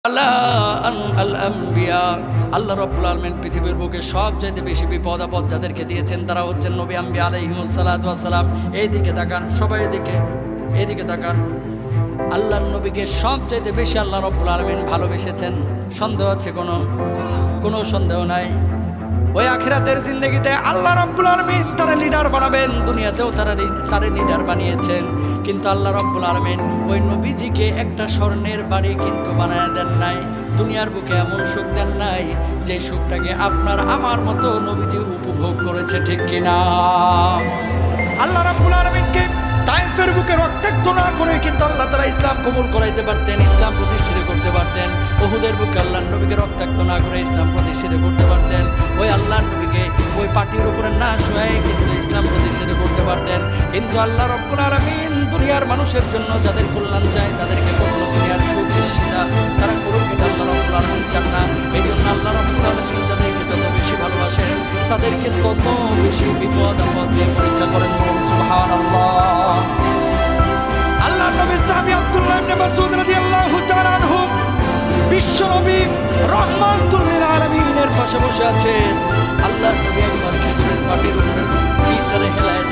আল্লাহ রাব্বুল আলামিন পৃথিবীর বুকে সবচেয়ে বেশি বিপদ আপদ যাদেরকে দিয়েছেন তারা হচ্ছেন নবী আম্বিয়া আলাইহিমুস সালাতু ওয়াস সালাম। এইদিকে তাকান, সবাই এইদিকে তাকান। আল্লাহর নবীকে সবচেয়ে বেশি আল্লাহ রাব্বুল আলামিন ভালোবেসেছেন। সন্দেহ আছে? কোনো সন্দেহ নাই। ওই আখিরাতের জিন্দেগিতে আল্লাহ রাব্বুল আলামিন তারা লিডার বানাবেন, দুনিয়াতেও তারা লিডার বানিয়েছেন। কিন্তু আল্লাহ রাব্বুল আলামিন ওই নবীজিকে একটা স্বর্ণের বাড়ি কিন্তু বানায় দেন নাই। দুনিয়ার বুকে এমন সুখ দেন নাই যে সুখটাকে আপনার আমার মতো নবীজি উপভোগ করেছে, ঠিক কিনা? আল্লাহ রাব্বুল আলামিনকে তায়েফের বুকে রক্তাক্ত না করে কিন্তু আল্লাহ তাআলা ইসলাম কবুল করাইতে পারতেন, ইসলাম প্রতিষ্ঠিত করতে পারতেন। উহুদের বুকে আল্লাহর নবীকে রক্তাক্ত না করে ইসলাম প্রতিষ্ঠিত করতে পারতেন। ওই আল্লাহর নবীকে ওই পাটির উপরে না শুয়ে কিন্তু ইসলাম প্রতিষ্ঠিত করতে পারতেন। কিন্তু আল্লাহ রাব্বুল আলামিন দুনিয়ার মানুষের জন্য যাদের কল্যাণ চায় তাদেরকে বলল দুনিয়ার সুখ জিনিসটা তারা করুক, এটা আল্লাহ রাব্বুল আলামিন চান না। এই জন্য আল্লাহ রাব্বুল আলামিন যাদেরকে যত বেশি ভালোবাসেন তাদেরকে তত বেশি বিপদ আপদ দিয়ে পরীক্ষা করেন। সুবহানাল্লাহ। আল্লাহর নবী সাহাবী আব্দুল্লাহ ইবনে মাসউদ রাদিয়াল্লাহু তাআলা আনহু বিশ্বনবী রাহমাতুল লিল আলামিনের পাশে বসে আছেন। আল্লাহর নবী একবার খেজুরের পাটির উপরে পিঠটারে হেলায়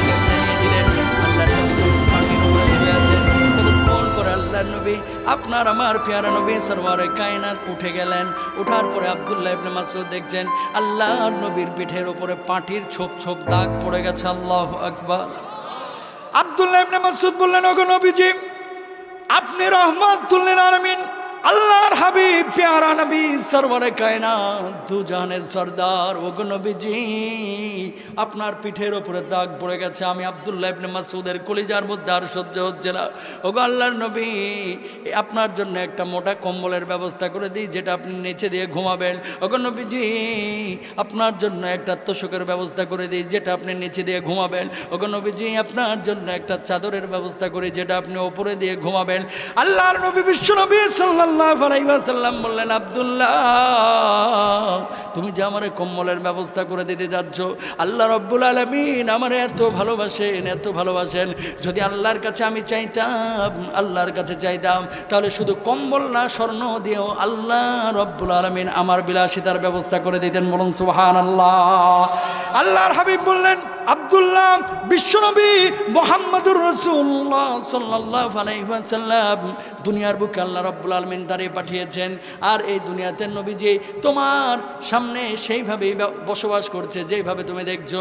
দিলেন। আল্লাহর নবী পাটির উপরে শুয়ে আছেন। কতক্ষণ পরে আল্লাহর নবী আপনার আমার পেয়ারা নবী সরওয়ারে কায়নাত উঠে গেলেন। ওঠার পরে আব্দুল্লাহ ইবনে মাসউদ দেখছেন আল্লাহর নবীর পিঠের উপরে পাটির ছোপ ছোপ দাগ পড়ে গেছে। আল্লাহু আকবার। আব্দুল্লাহ ইবনে মাসউদ বললেন, ওগো নবীজি, আপনি রাহমাতুল লিল আলামিন আল্লাহর হাবিব প্যারা নবী সরওয়ারে কায়নাত দু জাহানের সরদার, ওগো নবীজি আপনার পিঠের উপরে দাগ পড়ে গেছে। আমি আব্দুল্লাহ ইবনে মাসউদের কলিজার মধ্যে আর সহ্য হচ্ছে না। ওগো আল্লাহর নবী, আপনার জন্য একটা মোটা কম্বলের ব্যবস্থা করে দিই যেটা আপনি নিচে দিয়ে ঘুমাবেন। ওগো নবীজি আপনার জন্য একটা তোশকের ব্যবস্থা করে দিই যেটা আপনি নিচে দিয়ে ঘুমাবেন। ওগো নবীজি আপনার জন্য একটা চাদরের ব্যবস্থা করি যেটা আপনি উপরে দিয়ে ঘুমাবেন। আল্লাহর নবী বিশ্ব নবী সাল্লাল্লাহু আলাইহি ওয়াসাল্লাম বললেন, আব্দুল্লাহ তুমি যে আমারে কম্বলের ব্যবস্থা করে দিতে যাচ্ছ, আল্লাহ রাব্বুল আলামিন আমারে এত ভালোবাসেন। যদি আল্লাহর কাছে আমি চাইতাম, আল্লাহর কাছে চাইতাম, তাহলে শুধু কম্বল না স্বর্ণ দিয়েও আল্লাহ রাব্বুল আলামিন আমার বিলাসিতার ব্যবস্থা করে দিতেন। বলুন সুবহানাল্লাহ। আল্লাহর হাবিব বললেন, আব্দুল্লাহ বিশ্বনবী মুহাম্মদুর রাসূলুল্লাহ সাল্লাল্লাহু আলাইহি ওয়াসাল্লাম দুনিয়ার বুকে আল্লাহ রাব্বুল আলামিন দাঁড়িয়ে পাঠিয়েছেন। আর এই দুনিয়াতে নবীজি তোমার সামনে সেইভাবেই বসবাস করছে যেভাবে তুমি দেখছো।